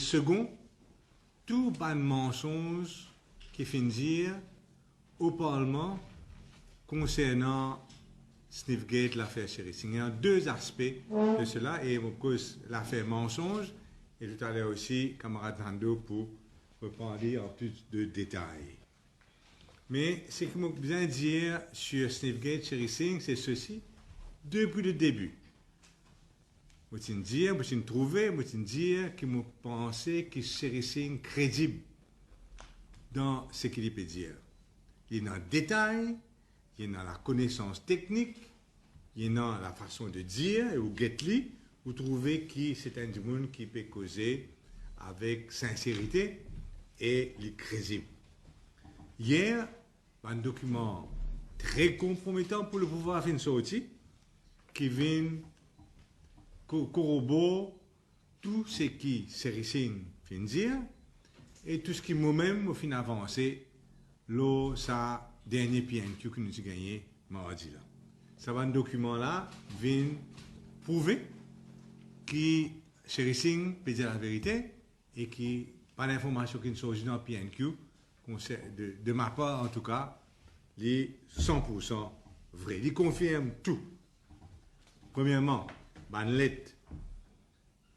second, tout ban mensonge qui fait dire au Parlement concernant Sniffgate, l'affaire Cherry-Sing. Il y a deux aspects de cela, et on cause l'affaire mensonge, et tout à l'heure aussi, camarade Vando, pour reprendre en plus de détails. Mais ce que je viens de dire sur Sniffgate, Cherry-Sing, c'est ceci, depuis le début. Je me trouver que je pensais que Cherry-Sing crédible dans ce qu'il peut dire. Il y a dans le détail, il y a dans la connaissance technique, il y a dans la façon de dire, et au get-li, vous trouvez que c'est un monde qui peut causer avec sincérité et il est crédible. Hier, un document très compromettant pour le pouvoir vient sortir, qui vient corroborer tout ce qui Cherry-Sing vient dire, et tout ce qui moi-même, au fin avancé, là, ça, dernier PNQ que nous avons gagné mardi là. Ça va un document-là vient prouver que Cherry-Sing peut dire la vérité et que pas d'informations qui ne sont dans le PNQ, de ma part en tout cas, les 100% vrai. Il confirme tout. Premièrement, la lettre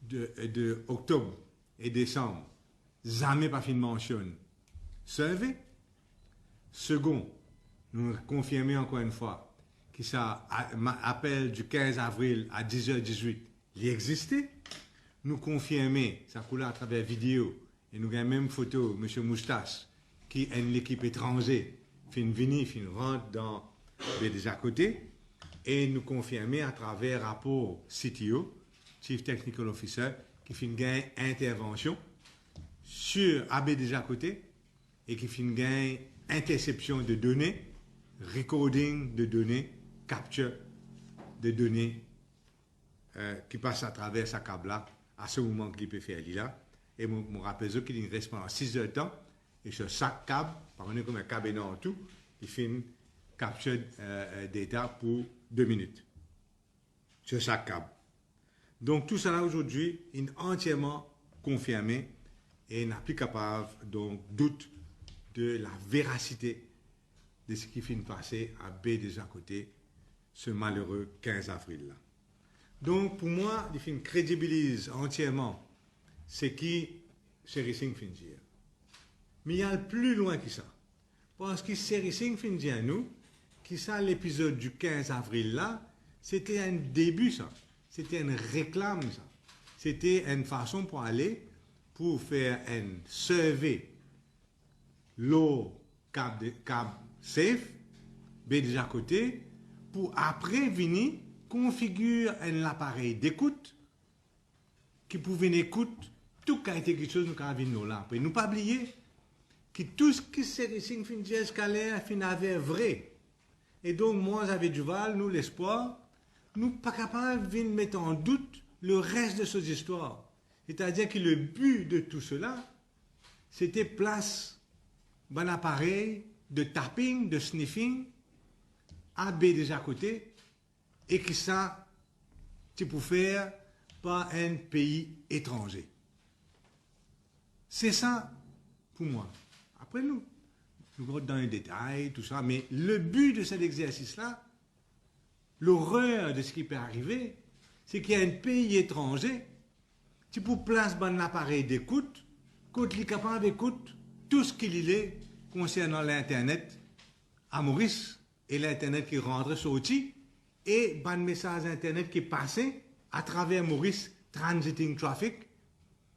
de octobre et décembre, jamais pas fait de mention. Survey. Second, nous confirmons encore une fois que ça appel du 15 avril à 10h18, il existait. Nous confirmons, ça coule à travers vidéo, et nous avons même photo, M. Moustache, qui est une équipe étrangère, fin venir, fin rentre dans les déjà côté, et nous confirmons à travers rapport CTO, Chief Technical Officer, qui fait une intervention sur AB déjà côté, et qui fait une interception de données, recording de données, capture de données qui passent à travers sa câble-là, à ce moment qu'il peut faire là. Et je me rappelle qu'il reste pendant 6 heures de temps, et sur chaque câble, par exemple comme un câble en tout, il fait une capture data pour 2 minutes. Sur chaque câble. Donc tout ça là aujourd'hui est entièrement confirmé et n'a plus capable donc doute de la véracité de ce qui finit de passer à B déjà côté ce malheureux 15 avril là. Donc pour moi, il finit crédibilise entièrement ce qui Cherry-Sing finit dire. Mais il y a plus loin que ça. Parce que Cherry-Sing finit dire à nous que ça l'épisode du 15 avril là, c'était un début ça. C'était une réclame ça. C'était une façon pour aller pour faire un survey l'eau cap safe, B déjà côté, pour après venir configurer un appareil d'écoute qui pouvait écouter tout qui a été quelque chose nous avons venir là. Après, nous pas oublier que tout ce qui Cherry-Sing fin dire scalaire fin avait vrai. Et donc moi avec Duval, nous l'espoir, nous pas capables de mettre en doute le reste de ces histoires. C'est-à-dire que le but de tout cela, c'était place un appareil de tapping, de sniffing, AB déjà à côté, et que ça, tu peux faire par un pays étranger. C'est ça pour moi. Après nous rentrons dans les détails, tout ça, mais le but de cet exercice-là, l'horreur de ce qui peut arriver, c'est qu'il y a un pays étranger, tu peux placer un appareil d'écoute, quand il est capable d'écouter tout ce qu'il est concernant l'Internet à Maurice et l'Internet qui rentre sorti et un message Internet qui est passé à travers Maurice transiting traffic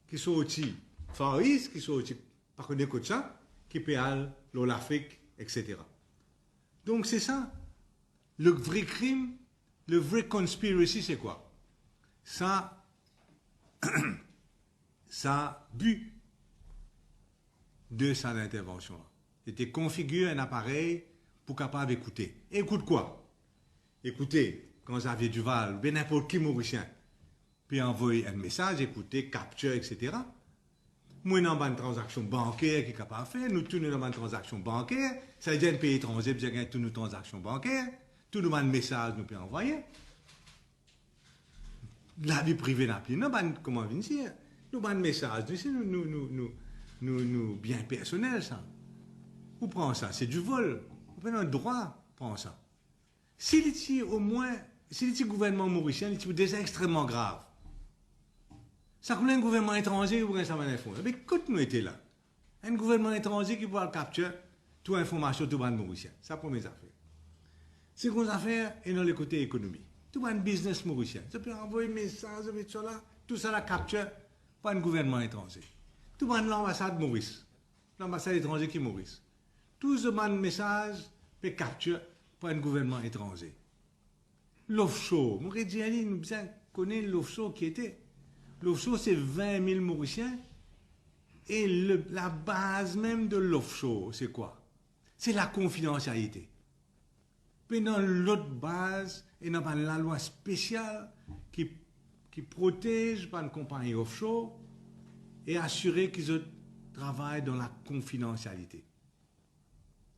qui sorti Far East, qui sorti par contre d'écoute ça, qui peut aller dans l'Afrique, etc. Donc c'est ça. Le vrai crime, le vrai conspiracy, c'est quoi? Ça, ça but de cette intervention-là. C'était configurer un appareil pour capable d'écouter. Écoute quoi? Écoutez, quand Xavier Duval, bien n'importe qui Mauricien, puis envoyer un message, écouter, capture, etc. Moi, dans une transaction bancaire qui est capable de faire, nous tournons dans une transaction bancaire, ça veut dire un pays étranger, puis il toutes nos transactions bancaires, tout le monde message nous peut envoyer. La vie privée n'a plus, non, comment venir dire? Nous avons un message, nous, bien personnel, ça. Vous prenez ça, c'est du vol. Vous prenez un droit, prendre ça. S'il est au moins, s'il est gouvernement mauricien, il est déjà extrêmement grave. Ça comme un gouvernement étranger, vous prenez ça dans les fonds. Mais écoute, nous étions là. Un gouvernement étranger qui pourra capturer toute information tout le monde mauricien. C'est la première affaire. Seconde affaire est dans le côté économique. Tout le monde business mauricien. Ça peut envoyer des messages, tout ça la capture par un gouvernement étranger. Tout le monde l'ambassade Maurice. L'ambassade étrangère qui est Maurice. Tout ce message peut capturer par un gouvernement étranger. L'offshore. Nous bien connaître l'offshore qui était. L'offshore, c'est 20 000 Mauriciens. Et la base même de l'offshore, c'est quoi? C'est la confidentialité. Puis dans l'autre base, il y a la loi spéciale qui protège par une compagnie offshore et assurer qu'ils travaillent dans la confidentialité.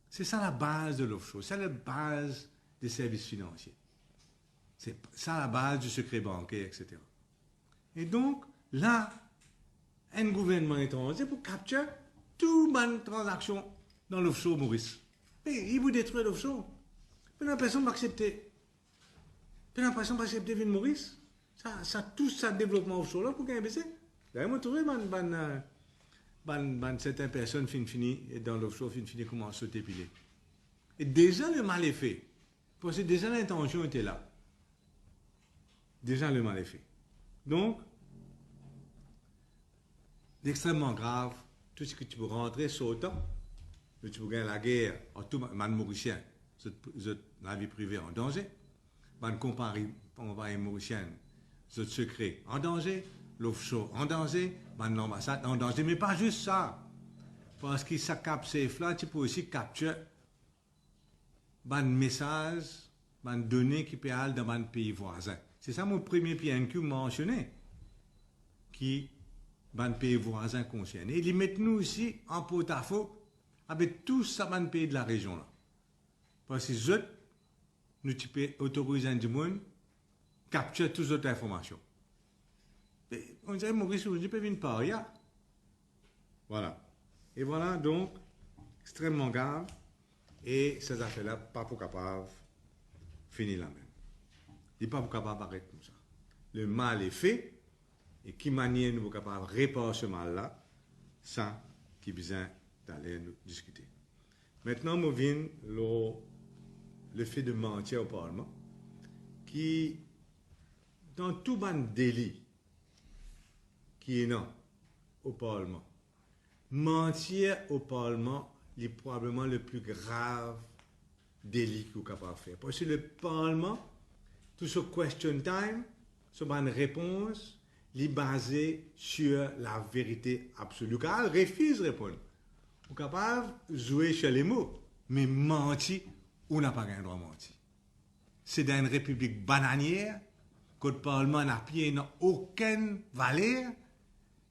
C'est ça la base de l'offshore, c'est la base des services financiers. C'est ça la base du secret bancaire, etc. Et donc, là, un gouvernement étranger pour capturer toute bonne transaction dans l'offshore Maurice. Mais il vous détruit l'offshore. Puis personne ne va accepter. Puis personne ne va accepter Ville Maurice. Ça touche ça développement offshore là pour gagner baisser. D'ailleurs, moi, trouvé certaines personnes fini dans l'offshore fini comment sauter pilé. Et déjà le mal est fait. Parce que déjà l'intention était là. Déjà le mal est fait. Donc, extrêmement grave, tout ce que tu peux rentrer sautant, tu peux gagner la guerre, en tout man mauricien, la vie privée en danger, man compagnie mauricienne, ce secret en danger, l'offshore en danger, man l'ambassade en danger, mais pas juste ça. Parce que ça capte ces là, tu peux aussi capturer un message, une donnée qui peut aller dans un pays voisin. C'est ça mon premier PNQ mentionné, qui ban pays voisins concernés. Ils mettent nous aussi en porte-à-faux avec tous ces pays de la région là. Parce que nous pouvons autoriser un monde capturer toutes les autres informations. Et on dirait Maurice aujourd'hui peut venir par là. Voilà. Et voilà donc extrêmement grave. Et ces affaires-là, pas pour capable finir la même. Il n'est pas pour capable d'arrêter comme ça. Le mal est fait. Et qui manière nous sommes capables de réparer ce mal-là, ça qui est besoin d'aller nous discuter. Maintenant, nous vient le fait de mentir au Parlement, qui, dans tout ban délit qui est non au Parlement, mentir au Parlement est probablement le plus grave délit que vous êtes capable de faire. Parce que le Parlement, tout ce question time, ce ban réponse, est basé sur la vérité absolue. Car elle refuse de répondre. Vous êtes capable de jouer sur les mots, mais mentir, on n'a pas le droit de mentir. C'est dans une république bananière, que le Parlement n'a aucune valeur,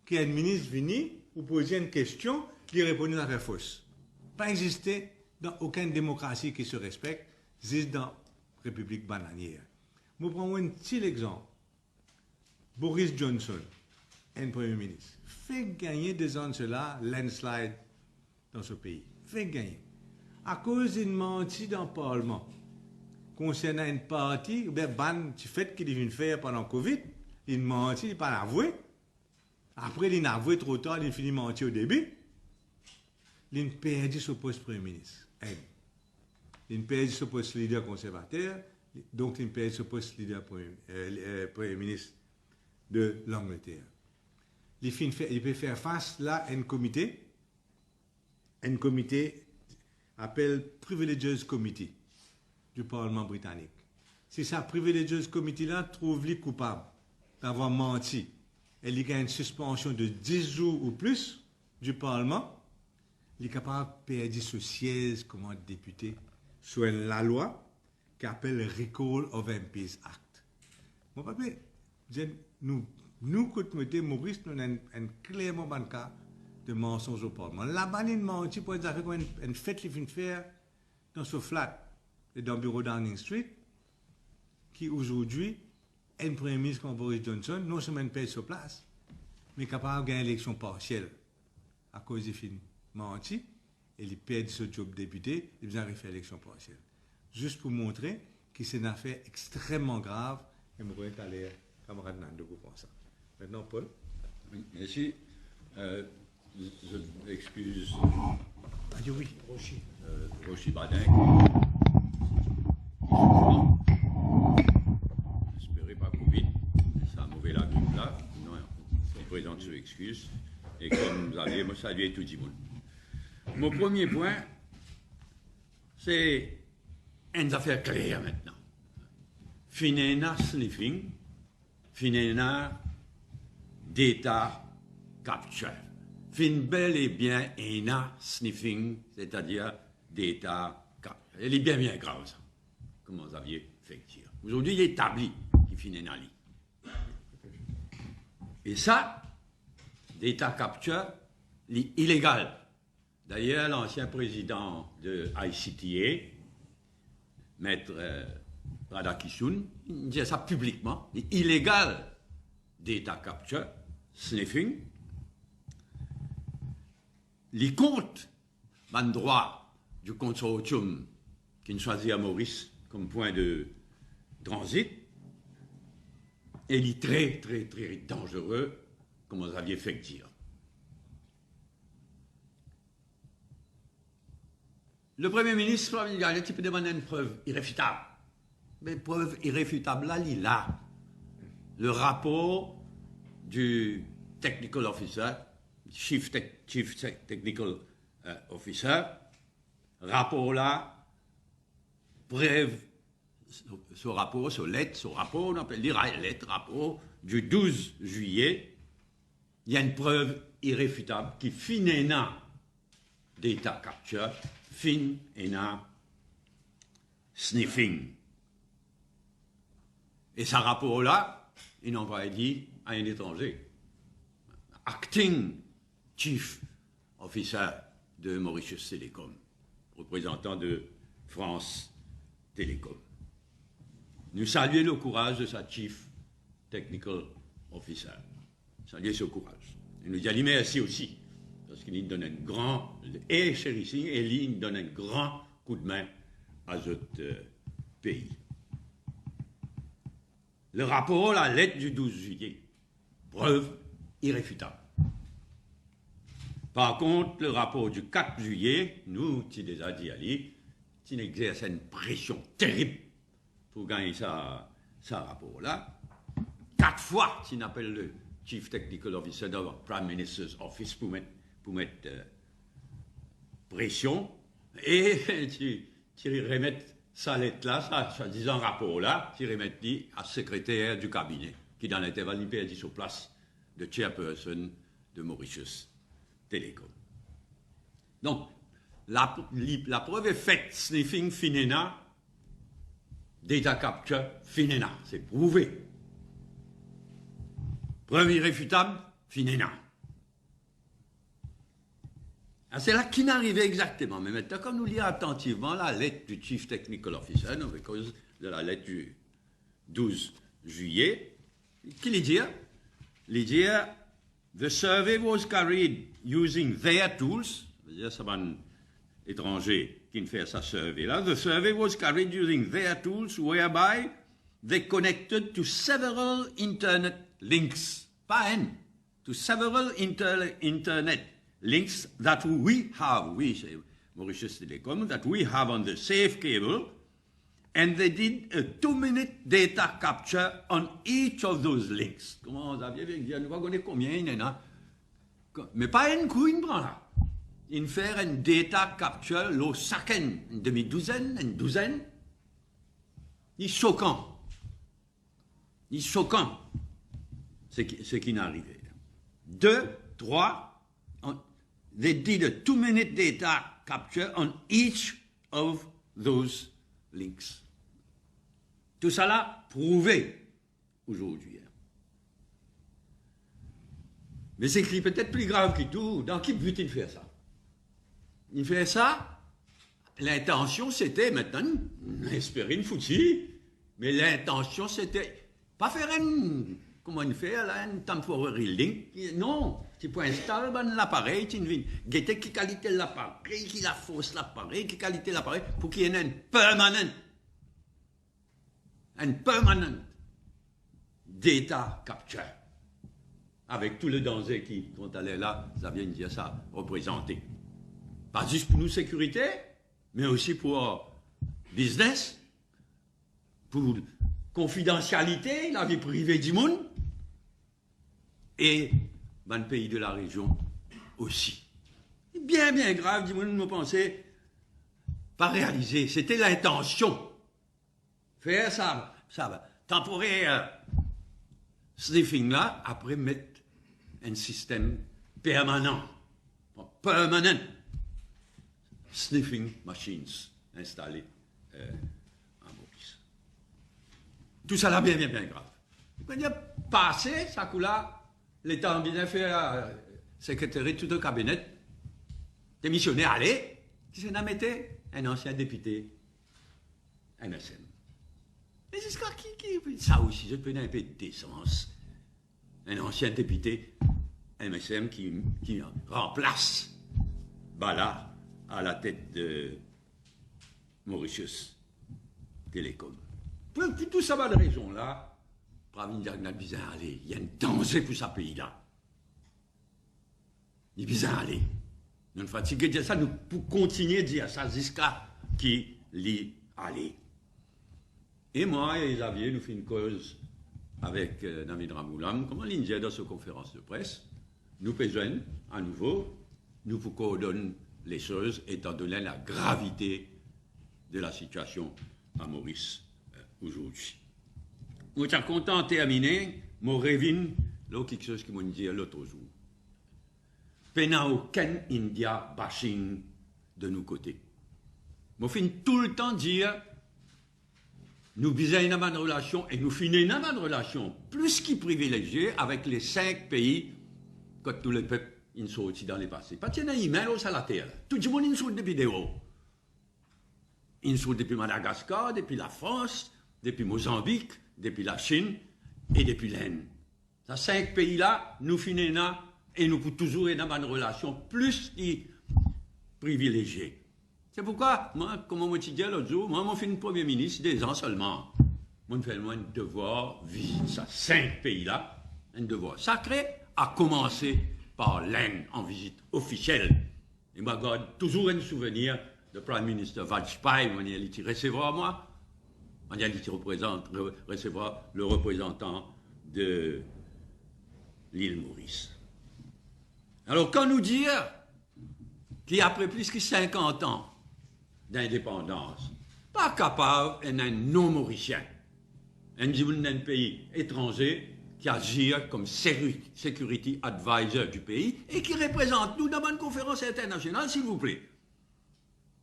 qu'un ministre vient ou poser une question, qui répond à la fausse. Pas exister dans aucune démocratie qui se respecte, juste dans la république bananière. Je prends un petit exemple. Boris Johnson, un Premier ministre, fait gagner des ans de cela landslide dans ce pays. Fait gagner. À cause d'une mentie dans le Parlement concernant une partie, du fait qu'il vient faire pendant le Covid, il mentit, il n'a pas avoué. Après, il a avoué trop tard, il finit mentir au début. Il a perdu son poste Premier ministre. Il a perdu son poste leader conservateur, donc il a perdu son poste leader Premier ministre de l'Angleterre. Il peut faire face là à un comité appelé Privileges Committee du Parlement britannique. Si ça Privileges Committee là trouve lui coupable d'avoir menti et il y a une suspension de 10 jours ou plus du Parlement, il est capable de perdre ce siège comme député sur la loi qui appelle le Recall of MPs Act. Mon papa, nous, quand nous étions Maurice, nous avons un clairement bon cas de mensonge au Parlement. Là-bas, il menti pour dire une fête qu'il vient faire dans ce flat, dans le bureau Downing Street, qui aujourd'hui, un Premier ministre comme Boris Johnson, non seulement paye sur place, mais capable de gagner l'élection partielle à cause des films menti et il perd ce job député, il vient refaire l'élection partielle. Juste pour montrer que c'est une affaire extrêmement grave et je vais aller camarade Nando pour ça. Maintenant, Paul. Oui, merci. Je m'excuse. Ah oui, Rochi Badin. J'espérais pas Covid. Ça a mauvais la grippe là. Non, il présente ses excuses. Et comme vous avez, moi saluer tout le monde. Mon premier point, c'est une affaire claire maintenant. Finena sniffing, finena data capture. Fin bel et bien ena sniffing, c'est-à-dire data capture. Elle est bien grave ça, comme vous aviez fait dire. Aujourd'hui, il est établi qu'il finena li. Et ça, data capture, illégal. D'ailleurs, l'ancien président de ICTA, Maître Radhakrishnan, il disait ça publiquement, illégal data capture, sniffing, les comptes van droit du consortium qui choisit à Maurice comme point de transit, et il est très, très, très dangereux, comme vous aviez fait dire. Le Premier ministre, il a un type de demander une preuve irréfutable. Mais preuve irréfutable, là, il a le rapport du Technical Officer, Chief Technical Officer, rapport là, preuve, ce rapport, on appelle dire lettre, rapport du 12 juillet, il y a une preuve irréfutable qui finena data capture, fin ena sniffing. Et ce rapport-là, il envoie dit à un étranger, acting chief officer de Mauritius Telecom, représentant de France Télécom. Nous saluons le courage de sa chief technical officer. Saluons ce courage. Et nous disons merci aussi, parce qu'il nous donne un grand, et Chérissing, et il nous donne un grand coup de main à notre pays. Le rapport, la lettre du 12 juillet, preuve irréfutable. Par contre, le rapport du 4 juillet, nous, tu déjà dit Ali, tu exerce une pression terrible pour gagner ça rapport-là. 4 fois, tu n'appelles le Chief Technical Officer de Prime Minister's Office pour mettre pression, et tu remettes sa lettre-là, sa disant rapport-là, tu remettes à secrétaire du cabinet, qui dans l'intervalle n'y perdit sur place de chairperson de Mauritius Telecom. Donc, la preuve est faite, sniffing finena, data capture finena, c'est prouvé. Preuve irréfutable, finena. C'est là qu'il n'arrivait exactement. Mais maintenant, quand nous lisons attentivement la lettre du Chief Technical Officer, à cause de la lettre du 12 juillet, qu'il dit, the survey was carried using their tools, c'est-à-dire ça va un étranger qui fait sa survey là, the survey was carried using their tools whereby they connected to several internet links, pas un, to several internet links that we have, say Mauritius Telecom, that we have on the safe cable, and they did a 2-minute data capture on each of those links. Comment vous aviez dit, nous va connaître combien il y en a, mais pas une couille, là. Il fait une data capture, le second, une demi-douzaine, une douzaine. Il est choquant. Il est choquant. Ce qui n'est arrivé. 2, 3, they did a 2-minute data capture on each of those links. Tout ça là, prouvé aujourd'hui. Mais c'est peut-être plus grave que tout. Dans quel but il fait ça? Il fait ça, l'intention c'était maintenant, espérer une foutue, mais l'intention c'était pas faire une comment on fait là, un temporary link. Non, tu peux installer l'appareil, tu viens guetter qui qualité l'appareil, qui la force l'appareil, qui qualité l'appareil, pour qu'il y ait un permanent data capture. Avec tout le danger qui, quand elle est là, ça vient de dire ça, représenter. Pas juste pour nous sécurité, mais aussi pour business, pour confidentialité, la vie privée du monde, et dans le pays de la région aussi. Bien, bien grave, du monde me pensait pas réaliser. C'était l'intention. Faire ça temporaire sniffing là, après mettre un système permanent, permanent sniffing machines installées en Maurice. Tout ça là, bien, bien, bien grave. Quand il a passé, ça coup-là, l'État a bien fait secrétaire tout le cabinet, démissionné, allez, qui s'en a mis un ancien député, NSM. Mais c'est ce qui ça aussi, je peux un peu de décence. Un ancien député MSM qui remplace Bala à la tête de Mauritius Télécom. Pour tout ça, de raison-là, Pravin Diagnat bizarre aller. Il y a un danger pour ce pays-là. Il est bizarre aller. Nous fatigués de dire ça, nous pour continuer de dire ça jusqu'à qui l'y aller. Et moi et Xavier, nous faisons une cause avec David Ramoulam, comment l'India dans cette conférence de presse, nous besoin à nouveau, nous vous coordonnons les choses étant donné la gravité de la situation à Maurice aujourd'hui. Nous sommes contents de terminer, mon revin, là quelque chose qui m'a dit l'autre jour. Il n'y a aucun India bashing de nos côtés. Je finis tout le temps dire nous bisons une bonne relation et nous finissons une bonne relation plus qui privilégiée avec les 5 pays que tous les peuples sont aussi dans les passés. Parce qu'il y a un email à la terre. Tout le monde est depuis des hauts. Ils sont depuis Madagascar, depuis la France, depuis Mozambique, depuis la Chine et depuis l'Inde. Ces 5 pays-là, nous finissons et nous pouvons toujours une bonne relation plus qui privilégiée. C'est pourquoi, moi, comme on m'a dit l'autre jour, moi, je suis Premier ministre 2 ans seulement. Moi, je fais un devoir visiter ces 5 pays-là, un devoir sacré, à commencer par l'Inde en visite officielle. Et je garde toujours un souvenir de Prime Minister Vajpayee, on y allait recevoir moi, on y allait recevoir le représentant de l'île Maurice. Alors, quand nous dire qu'après plus que 50 ans, d'indépendance, pas capable d'un non-mauricien, un pays étranger qui agit comme security advisor du pays et qui représente nous dans une conférence internationale, s'il vous plaît.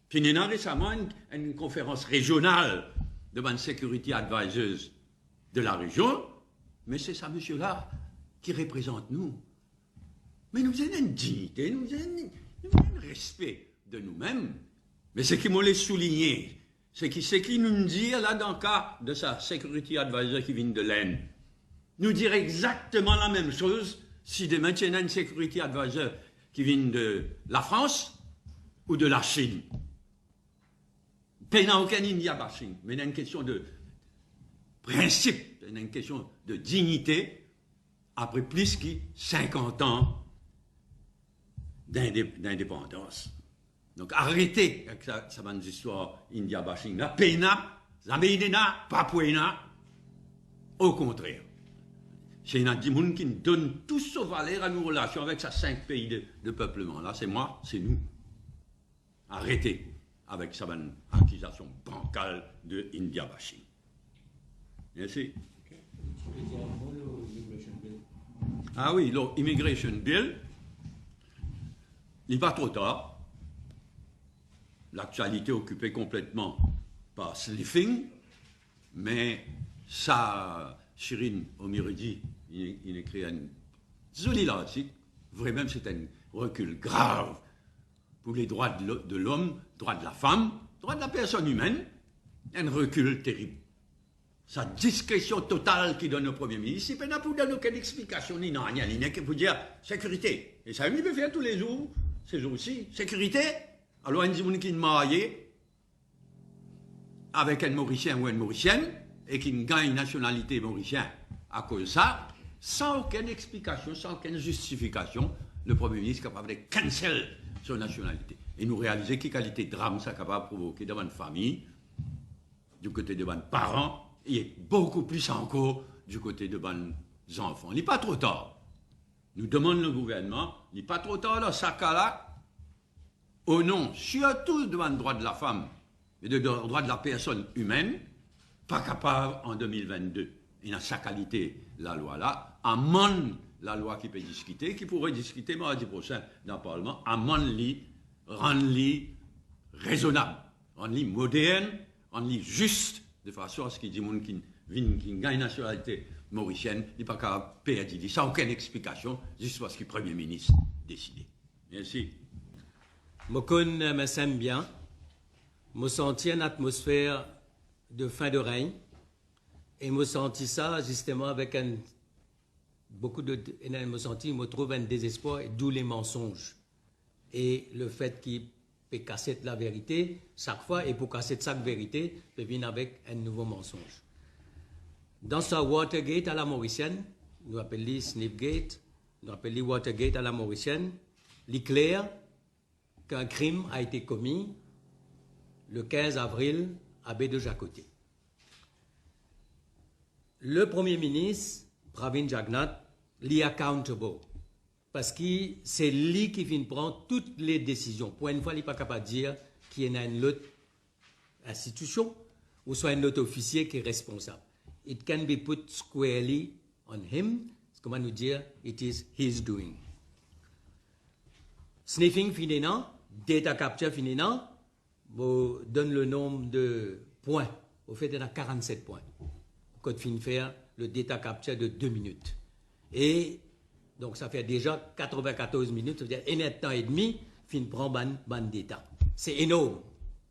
Puis il y a récemment une conférence régionale de security advisors de la région, mais c'est ça, monsieur-là, qui représente nous. Mais nous avons une dignité, nous avons un respect de nous-mêmes. Mais ce qui m'a souligné, c'est qui nous dit là dans le cas de sa security advisor qui vient de l'Inde, nous dire exactement la même chose si demain il y a une security advisor qui vient de la France ou de la Chine. Il n'y a aucun India bashing, mais il y a une question de principe, il y a une question de dignité après plus que 50 ans d'indépendance. Donc arrêtez avec ça bonne histoire India bashing. La Pena, Zambéina, Papouena, au contraire. C'est un monde qui nous donne tout ce valeur à nos relations avec ces 5 pays de peuplement. Là, c'est moi, c'est nous. Arrêtez avec sa bonne accusation bancale de India bashing. Merci. Ah oui, l'immigration bill, il n'est pas trop tard. L'actualité occupée complètement par sniffing, mais ça, Chirine Omiridi, il écrit un joli article, vraiment c'est un recul grave pour les droits de l'homme, droits de la femme, droits de la personne humaine, un recul terrible. sa discrétion totale qui donne au Premier ministre, il ne peut pas donner aucune explication, ni non, rien, il n'y a que pour dire sécurité. Et ça, il peut faire tous les jours, ces jours-ci, sécurité. Alors, il y a des gens qui sont mariés avec un Mauricien ou une Mauricienne et qui gagnent une nationalité mauricienne à cause de ça, sans aucune explication, sans aucune justification, le Premier ministre est capable de cancel son nationalité. Et nous réaliser quelle qualité de drame ça est capable de provoquer devant une famille, du côté de nos parents, et beaucoup plus encore du côté de nos enfants. Il n'est pas trop tard. Nous demandons le gouvernement, il n'est pas trop tard dans ce cas-là, au nom surtout devant le droit de la femme et le droit de la personne humaine, pas capable en 2022. Et dans sa qualité, la loi-là, amende la loi qui peut discuter, qui pourrait discuter mardi prochain dans le Parlement, amende-li, rend-li raisonnable, rend-li moderne, rend-li juste, de façon à ce qu'il dit qui gagne la nationalité mauricienne, il n'est pas capable de perdre, sans aucune explication, juste parce que le Premier ministre décide. Merci. Je connais, me sens bien. Je sens une atmosphère de fin de règne. Et je sens ça justement avec je trouve un désespoir, d'où les mensonges. Et le fait qu'il peut casser la vérité chaque fois, et pour casser chaque vérité, il peut venir avec un nouveau mensonge. Dans ce Watergate à la Mauricienne, nous appelons Sniffgate, nous appelons Watergate à la Mauricienne, il est clair qu'un crime a été commis le 15 avril à baie de Jacoté. Le Premier ministre, Pravin Jagnnath, est accountable. Parce que c'est lui qui vient prendre toutes les décisions. Pour une fois, il n'est pas capable de dire qu'il y a une autre institution ou soit un autre officier qui est responsable. It can be put squarely on him. Comment nous dire? It is his doing. Sniffing fininant, data capture fininant, vous donne le nombre de points. Au fait, il y en a 47 points. Code fin faire le data capture de 2 minutes. Et donc, ça fait déjà 94 minutes, ça veut dire un temps et demi, fin prend ban data. C'est énorme.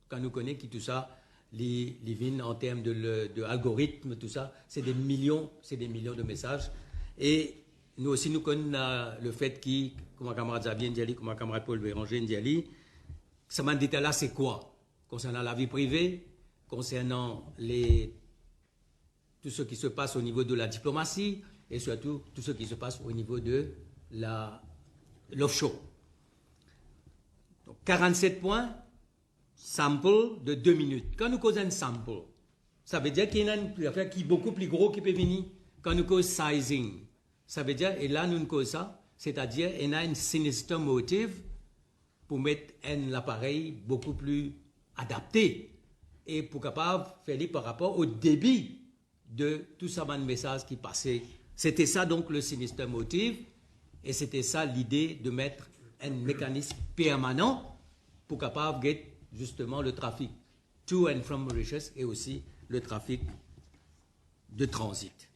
Quand nous connaissons qui tout ça, les vignes en termes de algorithmes, tout ça, c'est des millions de messages. Et nous aussi, nous connaissons le fait que, comme ma camarade Xavier Ndiali, comme ma camarade Paul Béranger Ndiali, ce ban data là, c'est quoi? Concernant la vie privée, concernant tout ce qui se passe au niveau de la diplomatie et surtout tout ce qui se passe au niveau de l'offshore. 47 points, sample de 2 minutes. Quand nous causons un sample, ça veut dire qu'il y a une affaire qui est beaucoup plus gros qui peut venir. Quand nous causons sizing, ça veut dire, et là nous causons ça, c'est-à-dire qu'il y a un sinister motive pour mettre un appareil beaucoup plus adapté et pour capable faire par rapport au débit de tout ça, un message qui passait. C'était ça donc le sinister motive et c'était ça l'idée de mettre un mécanisme permanent pour capable de justement le trafic to and from Mauritius et aussi le trafic de transit.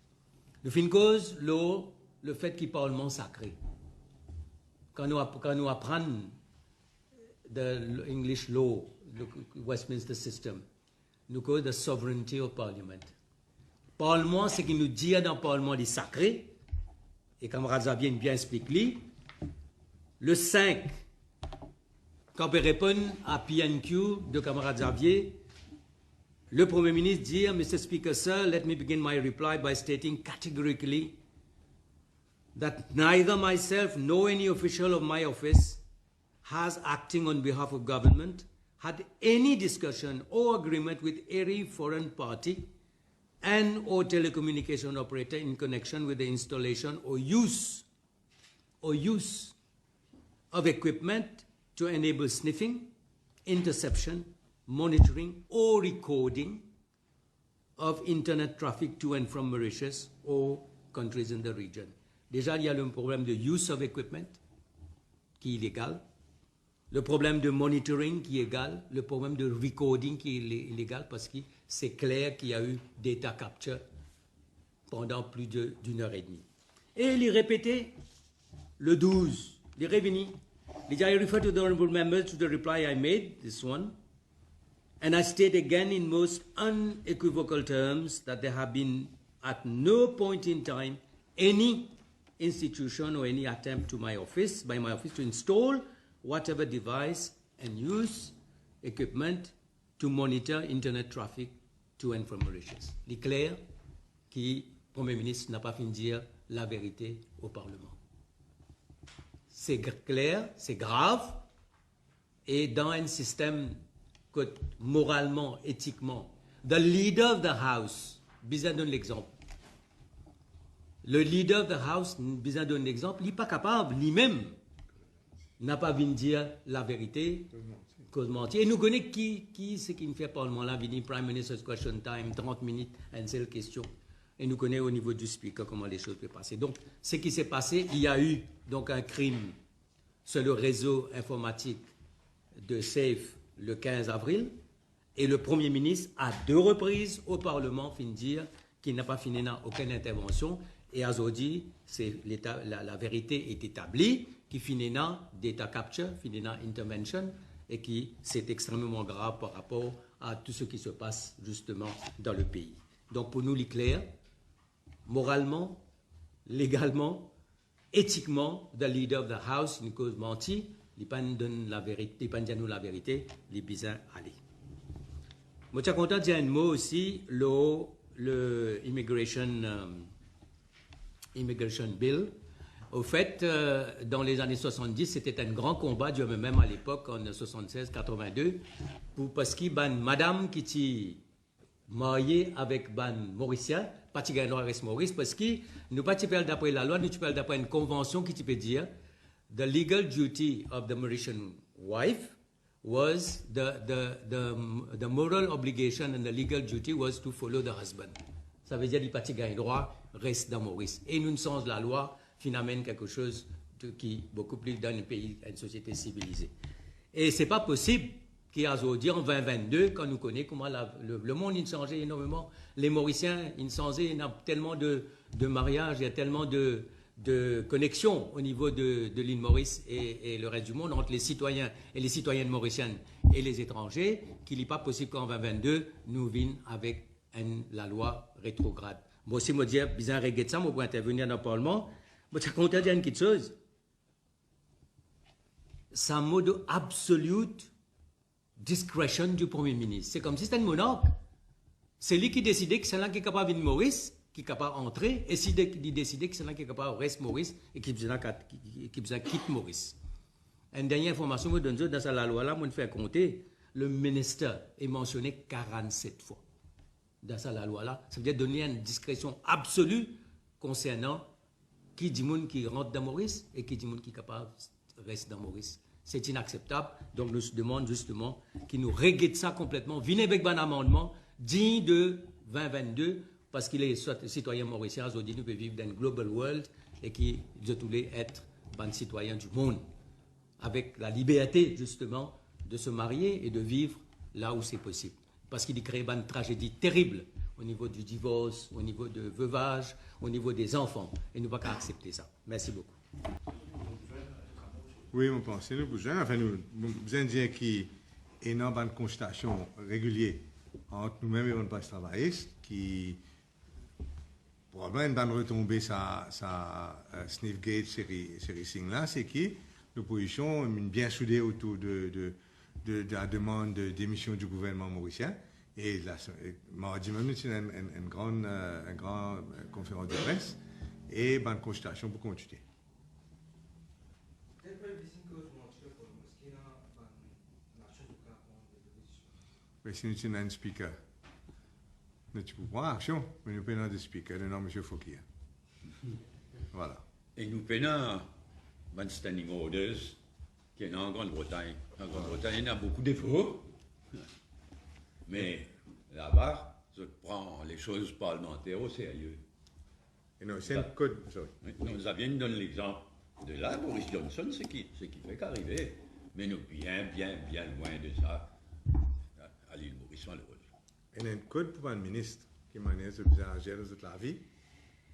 Le fin cause, le fait qu'il parlement sacré. Quand nous apprenons the English law, the Westminster system, nous cause the sovereignty of Parliament. Parlement, c'est qu'il nous dit dans le Parlement des sacrés, et camarade Xavier bien expliqué, le 5, quand on répond à PNQ de camarade Xavier, le Premier ministre dit, Mr. Speaker, sir, let me begin my reply by stating categorically that neither myself nor any official of my office has, acting on behalf of government, had any discussion or agreement with any foreign party and or telecommunication operator in connection with the installation or use of equipment to enable sniffing, interception, monitoring or recording of internet traffic to and from Mauritius or countries in the region. Déjà, il y a le problème de use of equipment qui est illégal, le problème de monitoring qui est égal, le problème de recording qui est illégal parce que c'est clair qu'il y a eu data capture pendant plus d'une heure et demie. Et il est répété le 12, il est revenu. I refer to the honorable members to the reply I made, this one, And I state again in most unequivocal terms that there have been at no point in time any institution or any attempt by my office to install whatever device and use equipment to monitor internet traffic to and from Mauritius. Il est clair que le Premier ministre n'a pas fini de dire la vérité au Parlement. C'est clair, c'est grave, et dans un système que moralement, éthiquement, the leader of the house, besoin donne l'exemple. Le leader of the house, besoin donne l'exemple, il n'est pas capable, lui-même, n'a pas vu dire la vérité, cause mentir. Et nous connaissons qui c'est qui ne fait Parlement là, vini Prime Minister's Question Time, 30 minutes, une seule question. Et nous connaissons au niveau du speaker comment les choses peuvent passer. Donc, ce qui s'est passé, il y a eu donc un crime sur le réseau informatique de SAFE le 15 avril, et le Premier ministre, à 2 reprises au Parlement, fin dire qu'il n'a pas fini aucune intervention, et aujourd'hui, la vérité est établie, qui finit data capture, finit intervention, et qui c'est extrêmement grave par rapport à tout ce qui se passe justement dans le pays. Donc pour nous, il est clair, moralement, légalement, éthiquement, the leader of the house, une cause mentie, il ne donne la vérité, il ne nous la vérité, il est bizarre aller. Moi, je suis content de dire un mot aussi, le immigration bill. Au fait, dans les années 70, c'était un grand combat, même à l'époque, en 76-82, parce que madame qui était mariée avec ban Mauricien, pas de droit reste Maurice, parce que nous pas d'après la loi, nous parlons d'après une convention qui peut dire the legal duty of the Mauritian wife was the moral obligation and the legal duty was to follow the husband. Ça veut dire que les partis droit reste dans Maurice. Et nous, sens la loi, finalement, quelque chose qui est beaucoup plus dans un pays, une société civilisée. Et ce n'est pas possible qu'aujourd'hui, en 2022, quand nous connaissons comment le monde a changé énormément, les Mauriciens, ils ont changé, il y a tellement de mariages, il y a tellement de connexions au niveau de l'île Maurice et le reste du monde, entre les citoyens et les citoyennes mauriciennes et les étrangers, qu'il n'est pas possible qu'en 2022, nous vînes avec la loi rétrograde. Moi aussi, moi, dire, bizarre, regarde ça, moi, pour intervenir dans le Parlement, moi, je suis content de dire une petite chose. C'est un mode absolute discretion du Premier ministre. C'est comme si c'était un monarque. C'est lui qui décidait que c'est là qui est capable de Maurice, qui est capable d'entrer, et c'est lui qui décidait que c'est là qui est capable de rester Maurice et qui quitte Maurice. Une dernière information que je donne dans la loi là, je fais compter, le ministre est mentionné 47 fois. Dans la loi là, ça veut dire donner une discrétion absolue concernant qui dit monde qui rentre dans Maurice et qui dit monde qui est capable de rester dans Maurice. C'est inacceptable. Donc, nous demandons justement qu'ils nous règlent ça complètement. Venez avec un amendement digne de 2022, parce qu'il est citoyen mauricien, aujourd'hui, nous pouvons vivre dans un global world et qui doit être un citoyen du monde, avec la liberté, justement, de se marier et de vivre là où c'est possible. Parce qu'il crée une tragédie terrible au niveau du divorce, au niveau de veuvage, au niveau des enfants. Et nous ne pouvons pas accepter ça. Merci beaucoup. Oui, on pense. Nous besoin, enfin, nous besoin de dire qu'il y a une constatation régulière entre nous-mêmes et on passe travailliste qui probablement une bonne retombée sa Sniffgate série Sing là, c'est que l'opposition est bien soudée autour de la demande de démission du gouvernement mauricien. Et là, mardi même, c'est une grande conférence de presse et une constatation pour continuer. Si nous avons un speaker, nous pouvons prendre action, mais nous avons un speaker, le nom M. Fouquier. Voilà. Et nous avons un standing orders qui est en Grande-Bretagne. En Grande-Bretagne, il y a beaucoup de défauts, mais là-bas, je prends les choses parlementaires au sérieux. Et non, c'est un code. Nous avions donné l'exemple de là, Boris Johnson, ce qui fait qu'arriver, mais nous bien loin de ça. À l'île Maurice, malheureusement. Il y a un code pour un ministre qui manage de bien gérer toute la vie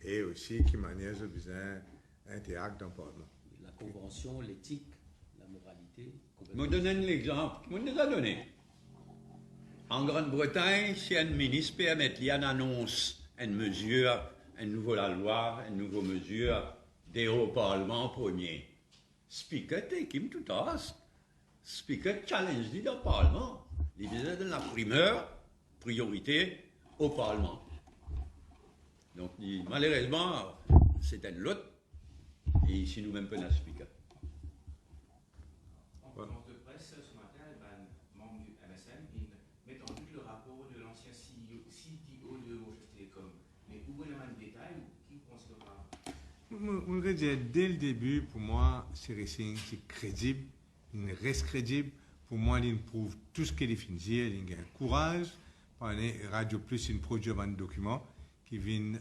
et aussi qui manage de bien interagir dans le Parlement. La convention, l'éthique, la moralité. Je vais donner l'exemple. Je nous a donné. En Grande-Bretagne, si un ministre peut mettre une annonce, une mesure, une nouvelle loi, une nouvelle mesure, des au Parlement premier. Speaker take him to task. Speaker challenge dit dans le Parlement. Il donne la priorité au Parlement. Donc, malheureusement, c'est un lot. Et ici, nous-mêmes, pas un speaker. En conférence de presse ce matin, membre du MSM, ils mettent en doute le rapport de l'ancien CTO de Montréal Télécom. Mais où est le détail qui pensera? On va dire, dès le début, pour moi, Racing, c'est crédible, il reste crédible. Pour moi, il prouve tout ce qu'il fait dire, il a un courage. Radio Plus, il produit un document qui vient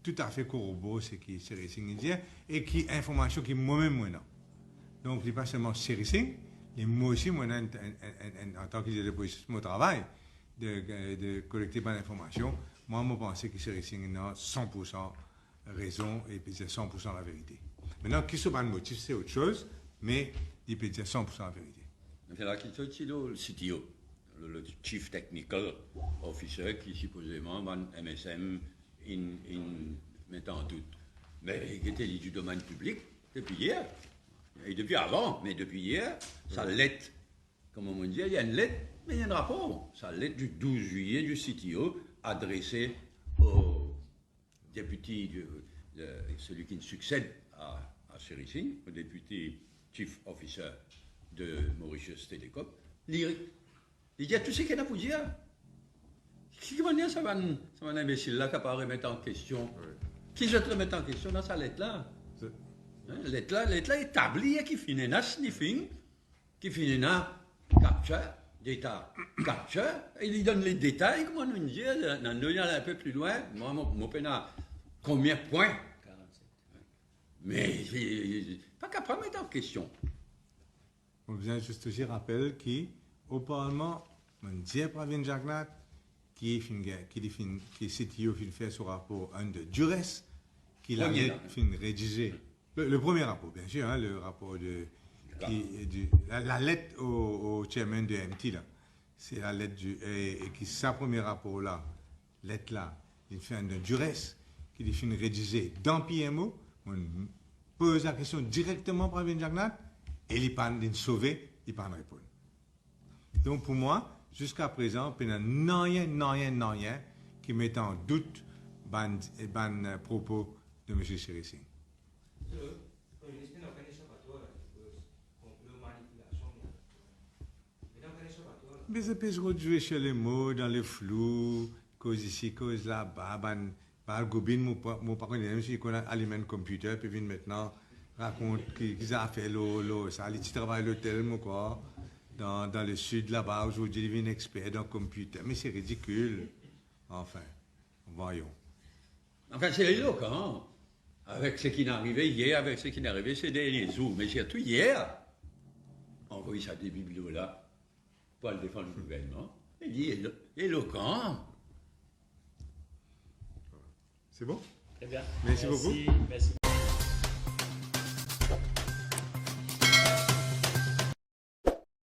tout à fait corroborer ce que Racing dit et qui information qui moi-même, moi, non. Donc, il n'est pas seulement Racing, mais moi aussi, moi, en tant que de mon travail, de collecter bonne information, moi, je pense que Racing a 100% raison et peut dire 100% la vérité. Maintenant, qui soit le motif, c'est autre chose, mais il peut dire 100% la vérité. C'est là qu'il y a le CTO, le Chief Technical Officer, qui supposément va MSM met en doute. Mais il était du domaine public depuis hier. Et depuis avant, mais depuis hier, sa lettre, comme on dit, il y a une lettre, mais il y a un rapport. Sa lettre du 12 juillet du CTO adressée au député, celui qui succède à Sherry Singh, au député Chief Officer de Mauritius Telecom. Il dit tout ce qu'il a pour dire. Qui va dire ça va un imbécile là qui va remettre en question? Qui va remettre en question dans sa lettre-là? Lettre là établie qui finit dans sniffing, qui finit dans capture, data capture, et il donne les détails, comment on dit, dans le un peu plus loin, moi, mon pénal, combien de points? 47. Mais, pas capable de mettre en question. On vient juste aussi rappeler qu'au Parlement, on dit à Pravin Jagnat, qui CTO fin fait ce rapport un de Duress, qui l'a rédigé. Le premier rapport, bien sûr, hein, le rapport la lettre au chairman de MT, là. C'est la lettre et qui sa premier rapport là, lettre là, il fait un de Duress, qui fin rédigé dans PMO, on pose la question directement à Pravin Jagnat, et il parle d'une sauver, il parle de répondre. Donc pour moi, jusqu'à présent, il n'y a rien qui met en doute les propos de M. Sherry Singh. Mais ça peut se rejouer chez les mots, dans le flou, cause ici, cause là-bas, par Gobin, mon parent, même si on a allumé un computer, puis maintenant raconte qu'ils ont fait ça, ils travaillent à l'hôtel, quoi, dans le sud là-bas, aujourd'hui, ils viennent experts dans le computer. Mais c'est ridicule. Enfin, voyons. Enfin, c'est éloquent. Avec ce qui est arrivé hier, avec ce qui est arrivé ces derniers jours, mais surtout hier, on voit ça des bibelots là, pour le défendre le gouvernement. Il dit éloquent. C'est bon? Très bien. Merci beaucoup. Merci.